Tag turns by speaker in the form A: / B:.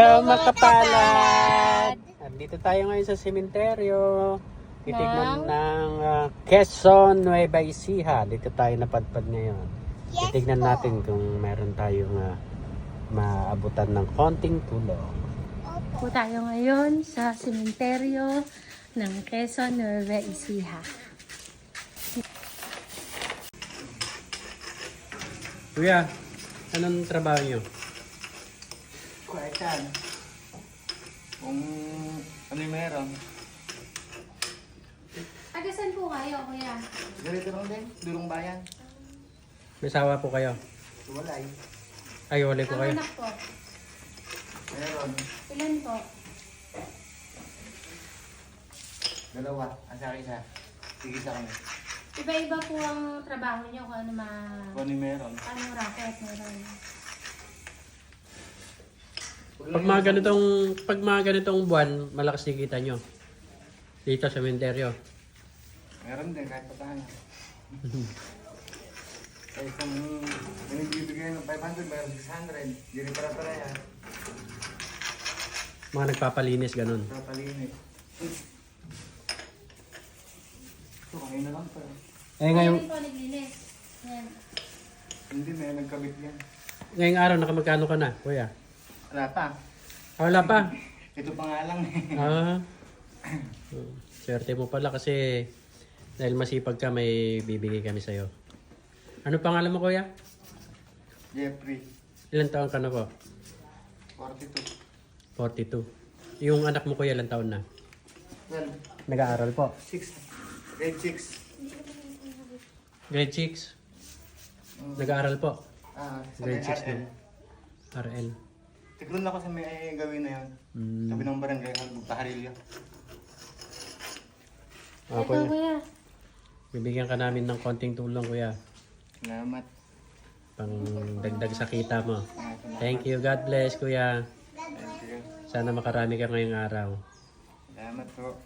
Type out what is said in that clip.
A: Hello mga kapalad! Dito tayo ngayon sa sementeryo. Titignan ng Quezon, Nueva Ecija. Dito tayo napadpad ngayon. Titignan natin kung meron tayong maabutan ng konting tulong.
B: Po tayo ngayon sa sementeryo ng Quezon, Nueva Ecija.
A: Kuya, anong trabaho niyo?
C: Kuwaitan. Kung ano yung meron.
B: Tagasan po kayo, kuya?
C: Ganito lang din, durong bayan.
A: May asawa po kayo?
C: Walay.
A: Ay, wala po
B: Ang
A: kayo.
B: anak po,
C: Meron.
B: ilan po?
C: Dalawa. Ang sa akin isa. Sige sa kami.
B: Iba-iba po ang trabaho niyo kung ano
C: Kung ano yung meron.
B: anong racket meron.
A: Pag mga ganitong buwan, malakas kita nyo. Dito sa sementeryo.
C: Meron din kahit paano. Kahit kung binibigay ng 500, meron 600. Hindi rin para yan.
A: Mga nagpapalinis, ganun.
C: Papalinit. Ito, kain na lang pa.
A: Eh ngayon,
B: Ngayon po naglinis. Yan.
C: Hindi, may nagkabit yan.
A: ngayong araw, nakamagkano ka na, kuya?
C: Wala pa.
A: Wala pa.
C: Ito pa nga lang eh.
A: Ah. Swerte mo pala kasi dahil masipag ka, may bibigay kami sa'yo. Ano pangalan mo, kuya?
C: Jeffrey,
A: Ilan taon ka na po?
C: 42.
A: 42. Yung anak mo, kuya, ilan taon na?
C: 12.
A: Nag-aaral po.
C: 6. Grade 6.
A: Grade 6. Nag-aaral po.
C: Sa
A: Grade 6
C: RL.
A: na. RL.
C: Tigron ako sa may gawin na yun.
A: Mm.
C: Sabi ng barangay, Paharilyo.
A: Ah,
B: Ito,
A: kuya.
B: kuya.
A: Bibigyan ka namin ng konting tulong, kuya.
C: Salamat.
A: Pang dagdag sa kita mo.
C: Salamat.
A: Thank you. God bless, kuya.
C: Thank you.
A: Sana makarami ka ngayong araw.
C: Salamat po.